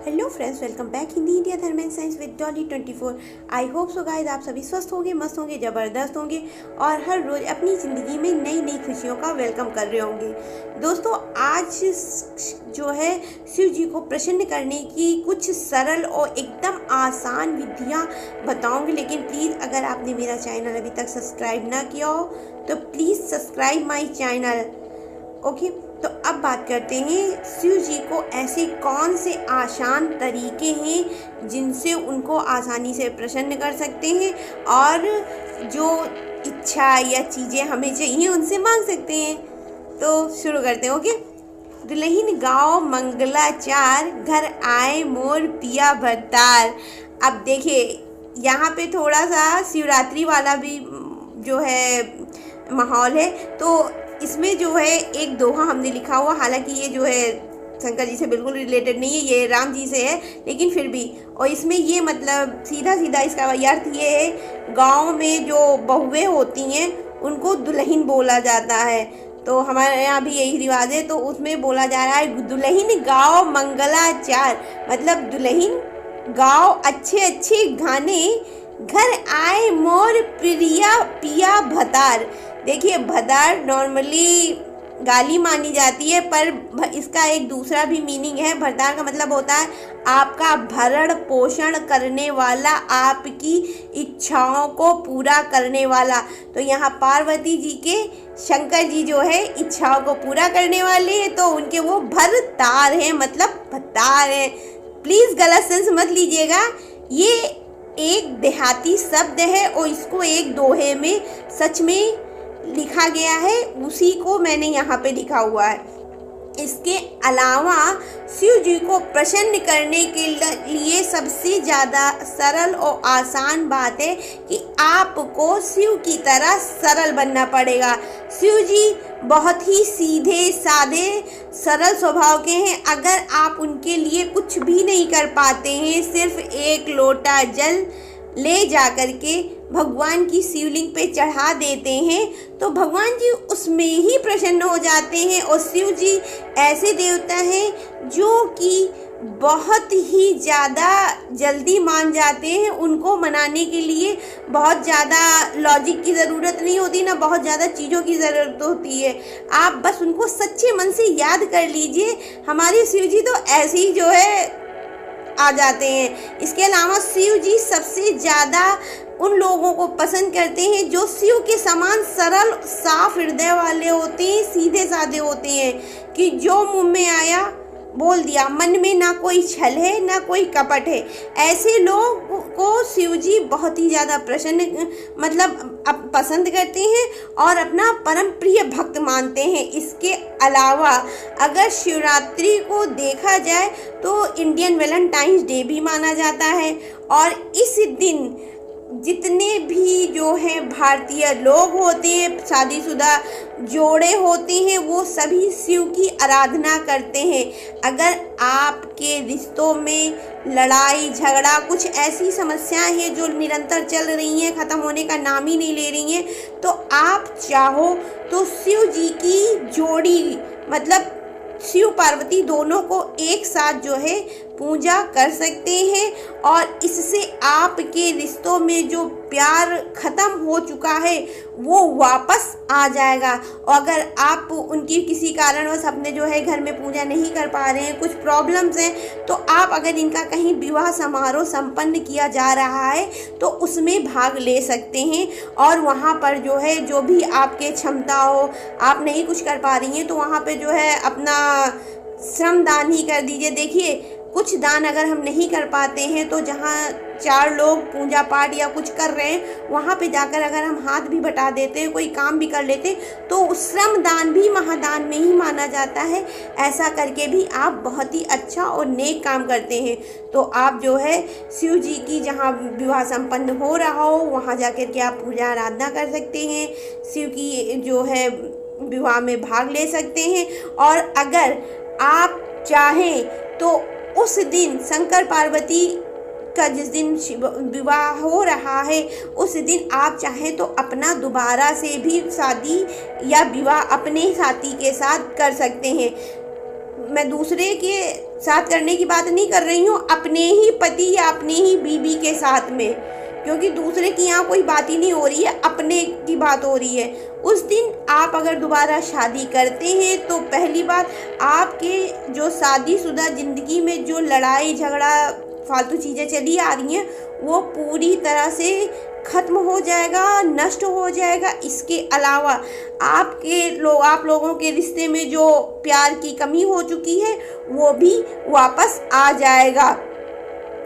Hello friends, welcome back Hindi India धर्म and science with Dolly 24। I hope so guys आप सभी स्वस्थ होंगे, मस्त होंगे, ज़बरदस्त होंगे और हर रोज़ अपनी ज़िंदगी में नई नई खुशियों का वेलकम कर रहे होंगे। दोस्तों, आज जो है शिव जी को प्रसन्न करने की कुछ सरल और एकदम आसान विधियाँ बताऊँगी। लेकिन प्लीज़, अगर आपने मेरा चैनल अभी तक सब्सक्राइब ना किया हो तो please subscribe my channel. Okay, तो अब बात करते हैं शिव जी को ऐसे कौन से आसान तरीके हैं जिनसे उनको आसानी से प्रसन्न कर सकते हैं और जो इच्छा या चीज़ें हमें चाहिए उनसे मांग सकते हैं। तो शुरू करते हैं। ओके, दुल्हन गाओ मंगलाचार, घर आए मोर पिया भरतार। अब देखिए, यहाँ पे थोड़ा सा शिवरात्रि वाला भी जो है माहौल है, तो इसमें जो है एक दोहा हमने लिखा हुआ, हालांकि ये जो है शंकर जी से बिल्कुल रिलेटेड नहीं है, ये राम जी से है, लेकिन फिर भी। और इसमें ये मतलब सीधा सीधा इसका अर्थ ये है, गांव में जो बहुएं होती हैं उनको दुल्हन बोला जाता है। तो हमारे यहाँ भी यही रिवाज है, तो उसमें बोला जा रहा है दुल्हन गाओ मंगलाचार, मतलब दुल्हन गाओ अच्छे अच्छे गाने, घर आए मोर प्रिया पिया भतार। देखिए, भतार नॉर्मली गाली मानी जाती है, पर इसका एक दूसरा भी मीनिंग है। भतार का मतलब होता है आपका भरण पोषण करने वाला, आपकी इच्छाओं को पूरा करने वाला। तो यहाँ पार्वती जी के शंकर जी जो है इच्छाओं को पूरा करने वाले हैं, तो उनके वो भरतार हैं, मतलब भतार हैं। प्लीज़ गलत सेंस मत लीजिएगा, ये एक देहाती शब्द है और इसको एक दोहे में सच में लिखा गया है, उसी को मैंने यहाँ पे लिखा हुआ है। इसके अलावा शिव जी को प्रसन्न करने के लिए सबसे ज़्यादा सरल और आसान बात है कि आपको शिव की तरह सरल बनना पड़ेगा। शिव जी बहुत ही सीधे साधे सरल स्वभाव के हैं। अगर आप उनके लिए कुछ भी नहीं कर पाते हैं, सिर्फ एक लोटा जल ले जा कर के भगवान की शिवलिंग पे चढ़ा देते हैं, तो भगवान जी उसमें ही प्रसन्न हो जाते हैं। और शिव जी ऐसे देवता हैं जो कि बहुत ही ज़्यादा जल्दी मान जाते हैं। उनको मनाने के लिए बहुत ज़्यादा लॉजिक की ज़रूरत नहीं होती, ना बहुत ज़्यादा चीज़ों की ज़रूरत होती है। आप बस उनको सच्चे मन से याद कर लीजिए, हमारे शिव जी तो ऐसे ही जो है आ जाते हैं। इसके अलावा शिव जी सबसे ज़्यादा उन लोगों को पसंद करते हैं जो शिव के समान सरल साफ हृदय वाले होते हैं, सीधे साधे होते हैं, कि जो मुंह में आया बोल दिया, मन में ना कोई छल है ना कोई कपट है। ऐसे लोगों को शिव जी बहुत ही ज़्यादा पसंद करते हैं और अपना परम प्रिय भक्त मानते हैं। इसके अलावा अगर शिवरात्रि को देखा जाए तो इंडियन वैलेंटाइंस डे भी माना जाता है, और इस दिन जितने भी जो हैं भारतीय लोग होते हैं, शादीशुदा जोड़े होते हैं, वो सभी शिव की आराधना करते हैं। अगर आपके रिश्तों में लड़ाई झगड़ा, कुछ ऐसी समस्याएं हैं जो निरंतर चल रही हैं, ख़त्म होने का नाम ही नहीं ले रही हैं, तो आप चाहो तो शिव जी की जोड़ी, मतलब शिव पार्वती दोनों को एक साथ जो है पूजा कर सकते हैं, और इससे आपके रिश्तों में जो प्यार ख़त्म हो चुका है वो वापस आ जाएगा। और अगर आप उनकी किसी कारणवश अपने जो है घर में पूजा नहीं कर पा रहे हैं, कुछ प्रॉब्लम्स हैं, तो आप अगर इनका कहीं विवाह समारोह संपन्न किया जा रहा है तो उसमें भाग ले सकते हैं। और वहाँ पर जो है जो भी आपके क्षमता हो, आप नहीं कुछ कर पा रही हैं तो वहाँ पे जो है अपना श्रम दान ही कर दीजिए। देखिए, कुछ दान अगर हम नहीं कर पाते हैं तो जहाँ 4 लोग पूजा पाठ या कुछ कर रहे हैं, वहाँ पे जाकर अगर हम हाथ भी बटा देते हैं, कोई काम भी कर लेते हैं, तो श्रम दान भी महादान में ही माना जाता है। ऐसा करके भी आप बहुत ही अच्छा और नेक काम करते हैं। तो आप जो है शिव जी की जहाँ विवाह संपन्न हो रहा हो वहाँ जाकर के आप पूजा आराधना कर सकते हैं, शिव की जो है विवाह में भाग ले सकते हैं। और अगर आप चाहें तो उस दिन शंकर पार्वती का जिस दिन विवाह हो रहा है उस दिन आप चाहें तो अपना दोबारा से भी शादी या विवाह अपने साथी के साथ कर सकते हैं। मैं दूसरे के साथ करने की बात नहीं कर रही हूँ, अपने ही पति या अपने ही बीवी के साथ में, क्योंकि दूसरे की यहाँ कोई बात ही नहीं हो रही है, अपने की बात हो रही है। उस दिन आप अगर दोबारा शादी करते हैं तो पहली बात, आपके जो शादीशुदा ज़िंदगी में जो लड़ाई झगड़ा फालतू चीज़ें चली आ रही हैं वो पूरी तरह से ख़त्म हो जाएगा, नष्ट हो जाएगा। इसके अलावा आप लोगों के रिश्ते में जो प्यार की कमी हो चुकी है वो भी वापस आ जाएगा,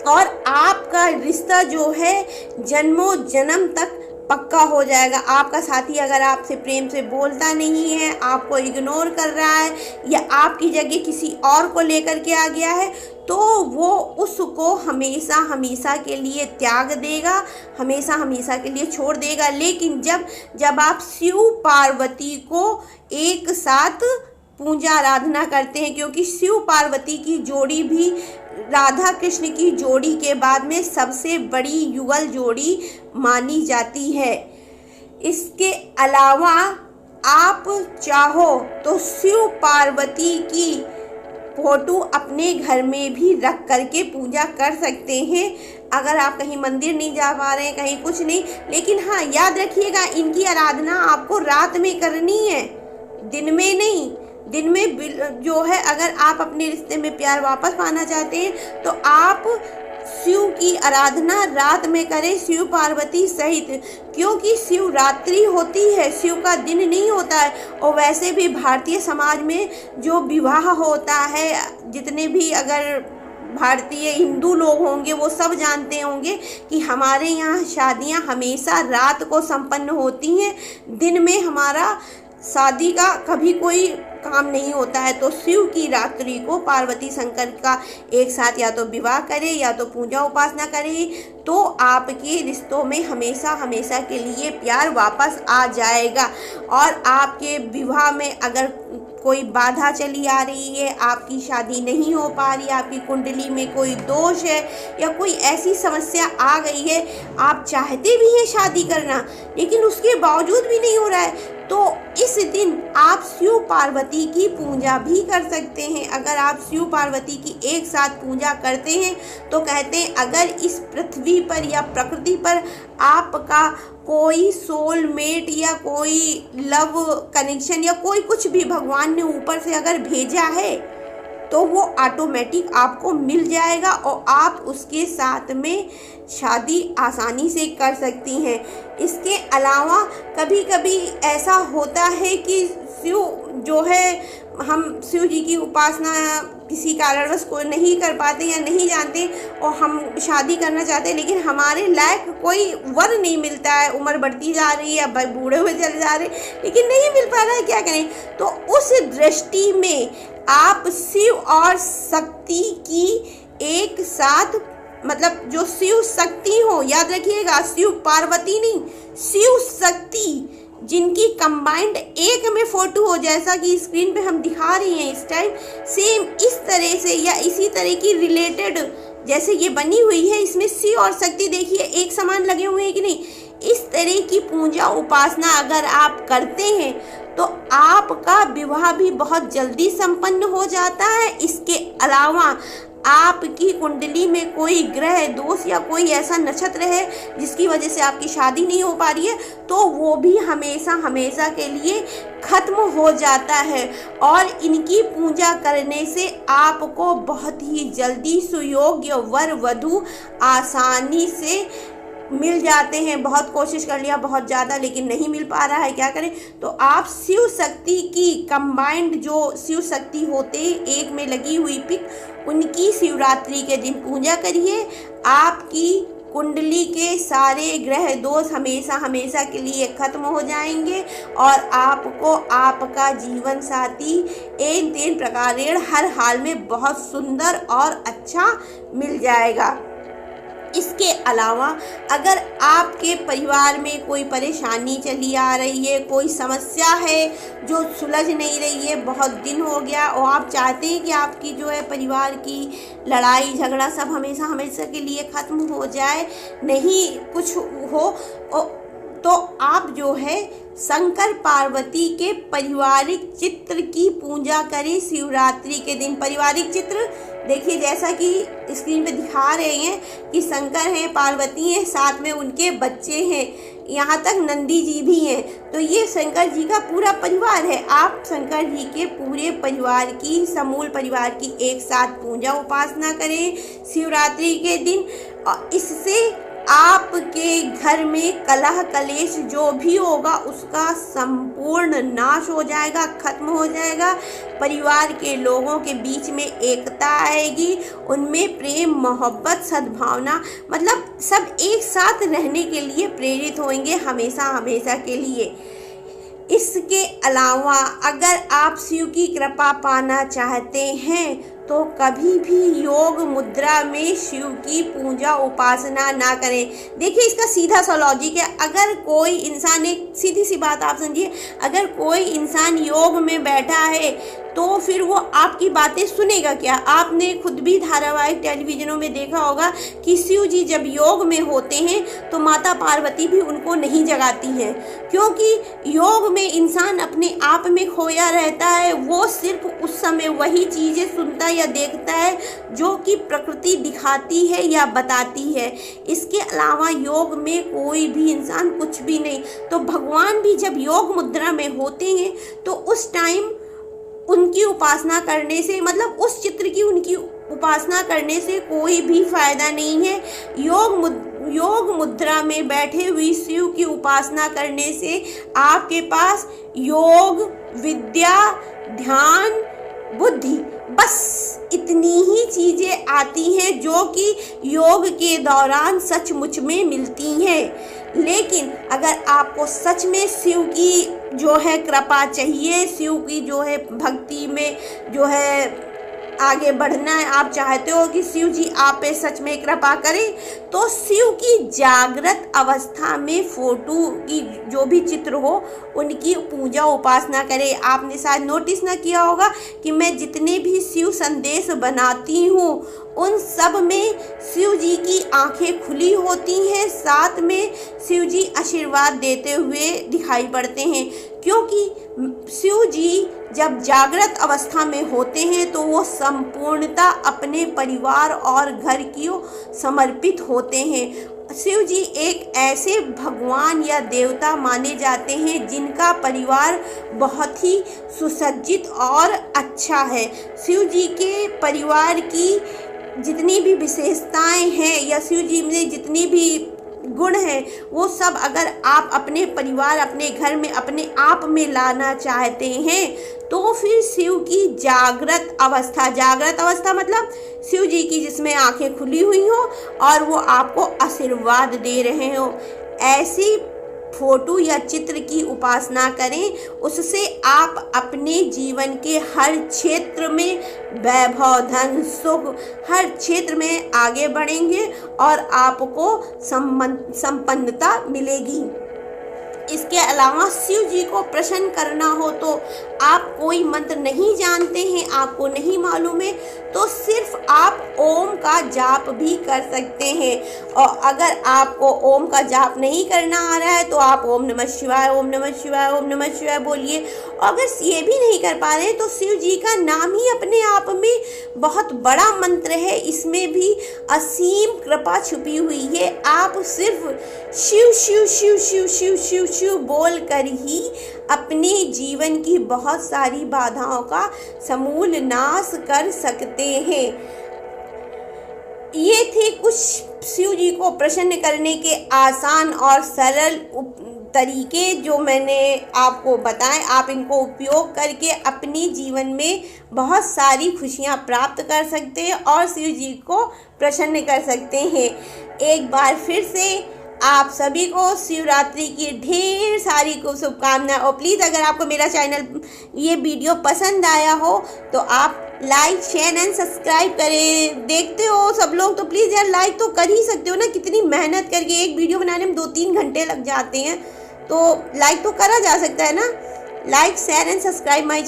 और आपका रिश्ता जो है जन्मों जन्म तक पक्का हो जाएगा। आपका साथी अगर आपसे प्रेम से बोलता नहीं है, आपको इग्नोर कर रहा है, या आपकी जगह किसी और को लेकर के आ गया है, तो वो उसको हमेशा हमेशा के लिए त्याग देगा, हमेशा हमेशा के लिए छोड़ देगा। लेकिन जब आप शिव पार्वती को एक साथ पूजा आराधना करते हैं, क्योंकि शिव पार्वती की जोड़ी भी राधा कृष्ण की जोड़ी के बाद में सबसे बड़ी युगल जोड़ी मानी जाती है। इसके अलावा आप चाहो तो शिव पार्वती की फोटो अपने घर में भी रख करके पूजा कर सकते हैं, अगर आप कहीं मंदिर नहीं जा पा रहे हैं, कहीं कुछ नहीं। लेकिन हाँ, याद रखिएगा, इनकी आराधना आपको रात में करनी है, दिन में नहीं। दिन में जो है, अगर आप अपने रिश्ते में प्यार वापस पाना चाहते हैं तो आप शिव की आराधना रात में करें, शिव पार्वती सहित, क्योंकि शिवरात्रि होती है, शिव का दिन नहीं होता है। और वैसे भी भारतीय समाज में जो विवाह होता है, जितने भी अगर भारतीय हिंदू लोग होंगे वो सब जानते होंगे कि हमारे यहाँ शादियाँ हमेशा रात को संपन्न होती हैं, दिन में हमारा शादी का कभी कोई काम नहीं होता है। तो शिव की रात्रि को पार्वती शंकर का एक साथ या तो विवाह करें या तो पूजा उपासना करें, तो आपके रिश्तों में हमेशा हमेशा के लिए प्यार वापस आ जाएगा। और आपके विवाह में अगर कोई बाधा चली आ रही है, आपकी शादी नहीं हो पा रही है, आपकी कुंडली में कोई दोष है या कोई ऐसी समस्या आ गई है, आप चाहते भी हैं शादी करना लेकिन उसके बावजूद भी नहीं हो रहा है, तो इस दिन आप शिव पार्वती की पूजा भी कर सकते हैं। अगर आप शिव पार्वती की एक साथ पूजा करते हैं तो कहते हैं अगर इस पृथ्वी पर या प्रकृति पर आपका कोई सोलमेट या कोई लव कनेक्शन या कोई कुछ भी भगवान ने ऊपर से अगर भेजा है तो वो ऑटोमेटिक आपको मिल जाएगा और आप उसके साथ में शादी आसानी से कर सकती हैं। इसके अलावा कभी कभी ऐसा होता है कि शिव जो है, हम शिव जी की उपासना किसी कारणवश को नहीं कर पाते या नहीं जानते और हम शादी करना चाहते हैं, लेकिन हमारे लायक कोई वर नहीं मिलता है, उम्र बढ़ती जा रही है, भाई बूढ़े हुए चले जा रहे हैं लेकिन नहीं मिल पा रहा है, क्या करें। तो उस दृष्टि में आप शिव और शक्ति की एक साथ, मतलब जो शिव शक्ति हो, याद रखिएगा शिव पार्वती नहीं, शिव शक्ति, जिनकी कंबाइंड एक में फोटो हो, जैसा कि स्क्रीन पे हम दिखा रही हैं इस टाइम, सेम इस तरह से या इसी तरह की रिलेटेड जैसे ये बनी हुई है, इसमें शिव और शक्ति देखिए एक समान लगे हुए हैं कि नहीं। इस तरह की पूजा उपासना अगर आप करते हैं तो आपका विवाह भी बहुत जल्दी संपन्न हो जाता है। इसके अलावा आपकी कुंडली में कोई ग्रह दोष या कोई ऐसा नक्षत्र है जिसकी वजह से आपकी शादी नहीं हो पा रही है, तो वो भी हमेशा हमेशा के लिए खत्म हो जाता है। और इनकी पूजा करने से आपको बहुत ही जल्दी सुयोग्य वर वधू आसानी से मिल जाते हैं। बहुत कोशिश कर लिया बहुत ज़्यादा लेकिन नहीं मिल पा रहा है, क्या करें। तो आप शिव शक्ति की कंबाइंड जो शिव शक्ति होते एक में लगी हुई पिक, उनकी शिवरात्रि के दिन पूजा करिए। आपकी कुंडली के सारे ग्रह दोष हमेशा हमेशा के लिए खत्म हो जाएंगे और आपको आपका जीवन साथी एक दिन प्रकार हर हाल में बहुत सुंदर और अच्छा मिल जाएगा। इसके अलावा अगर आपके परिवार में कोई परेशानी चली आ रही है, कोई समस्या है जो सुलझ नहीं रही है, बहुत दिन हो गया और आप चाहते हैं कि आपकी जो है परिवार की लड़ाई झगड़ा सब हमेशा हमेशा के लिए ख़त्म हो जाए, नहीं कुछ हो, तो आप जो है शंकर पार्वती के पारिवारिक चित्र की पूजा करें शिवरात्रि के दिन। पारिवारिक चित्र देखिए, जैसा कि स्क्रीन पे दिखा रहे हैं कि शंकर हैं, पार्वती हैं, साथ में उनके बच्चे हैं, यहाँ तक नंदी जी भी हैं। तो ये शंकर जी का पूरा परिवार है। आप शंकर जी के पूरे परिवार की, समूल परिवार की एक साथ पूजा उपासना करें शिवरात्रि के दिन। और इससे आपके घर में कलह कलेश जो भी होगा उसका संपूर्ण नाश हो जाएगा, खत्म हो जाएगा। परिवार के लोगों के बीच में एकता आएगी, उनमें प्रेम, मोहब्बत, सद्भावना, मतलब सब एक साथ रहने के लिए प्रेरित होंगे हमेशा हमेशा के लिए। इसके अलावा अगर आप शिव की कृपा पाना चाहते हैं तो कभी भी योग मुद्रा में शिव की पूजा उपासना ना करें। देखिए, इसका सीधा सा लॉजिक है। अगर कोई इंसान, एक सीधी सी बात आप समझिए, अगर कोई इंसान योग में बैठा है तो फिर वो आपकी बातें सुनेगा क्या? आपने खुद भी धारावाहिक टेलीविजनों में देखा होगा कि शिव जी जब योग में होते हैं तो माता पार्वती भी उनको नहीं जगाती हैं, क्योंकि योग में इंसान अपने आप में खोया रहता है। वो सिर्फ उस समय वही चीज़ें सुनता या देखता है जो कि प्रकृति दिखाती है या बताती है। इसके अलावा योग में कोई भी इंसान कुछ भी नहीं। तो भगवान भी जब योग मुद्रा में होते हैं तो उस टाइम उनकी उपासना करने से, मतलब उस चित्र की उनकी उपासना करने से कोई भी फायदा नहीं है। योग मुद्रा में बैठे हुए शिव की उपासना करने से आपके पास योग, विद्या, ध्यान, बुद्धि, बस इतनी ही चीजें आती हैं जो कि योग के दौरान सचमुच में मिलती हैं। लेकिन अगर आपको सच में शिव की जो है कृपा चाहिए, शिव की जो है भक्ति में जो है आगे बढ़ना है, आप चाहते हो कि शिव जी आप पे सच में कृपा करें, तो शिव की जागृत अवस्था में फोटो की जो भी चित्र हो उनकी पूजा उपासना करें। आपने शायद नोटिस ना किया होगा कि मैं जितने भी शिव संदेश बनाती हूँ उन सब में शिव जी की आंखें खुली होती हैं, साथ में शिव जी आशीर्वाद देते हुए दिखाई पड़ते हैं। क्योंकि शिव जी जब जागृत अवस्था में होते हैं तो वो संपूर्णता अपने परिवार और घर की समर्पित होते हैं। शिव जी एक ऐसे भगवान या देवता माने जाते हैं जिनका परिवार बहुत ही सुसज्जित और अच्छा है। शिव जी के परिवार की जितनी भी विशेषताएं हैं या शिव जी में जितनी भी गुण हैं वो सब अगर आप अपने परिवार, अपने घर में, अपने आप में लाना चाहते हैं तो फिर शिव की जागृत अवस्था मतलब शिव जी की जिसमें आंखें खुली हुई हो और वो आपको आशीर्वाद दे रहे हो, ऐसी फोटो या चित्र की उपासना करें। उससे आप अपने जीवन के हर क्षेत्र में वैभव, धन, सुख, हर क्षेत्र में आगे बढ़ेंगे और आपको संपन्नता मिलेगी। इसके अलावा शिव जी को प्रसन्न करना हो तो आप कोई मंत्र नहीं जानते हैं, आपको नहीं मालूम है, तो सिर्फ आप ओम का जाप भी कर सकते हैं। और अगर आपको ओम का जाप नहीं करना आ रहा है तो आप ओम नमः शिवाय, ओम नमः शिवाय, ओम नमः शिवाय बोलिए। अगर ये भी नहीं कर पा रहे तो शिव जी का नाम ही अपने आप में बहुत बड़ा मंत्र है, इसमें भी असीम कृपा छुपी हुई है। आप सिर्फ शिव शिव शिव शिव शिव शिव शिव बोल कर ही अपने जीवन की बहुत सारी बाधाओं का समूल नाश कर सकते हैं। ये थे कुछ शिव जी को प्रसन्न करने के आसान और सरल तरीके जो मैंने आपको बताए। आप इनको उपयोग करके अपने जीवन में बहुत सारी खुशियां प्राप्त कर सकते हैं और शिव जी को प्रसन्न कर सकते हैं। एक बार फिर से आप सभी को शिवरात्रि की ढेर सारी शुभकामनाएं। और प्लीज़ अगर आपको मेरा चैनल ये वीडियो पसंद आया हो तो आप लाइक, शेयर एंड सब्सक्राइब करें। देखते हो सब लोग तो प्लीज़ यार लाइक तो कर ही सकते हो ना, कितनी मेहनत करके एक वीडियो बनाने में 2-3 घंटे लग जाते हैं, तो लाइक तो करा जा सकता है ना। Like, share and subscribe my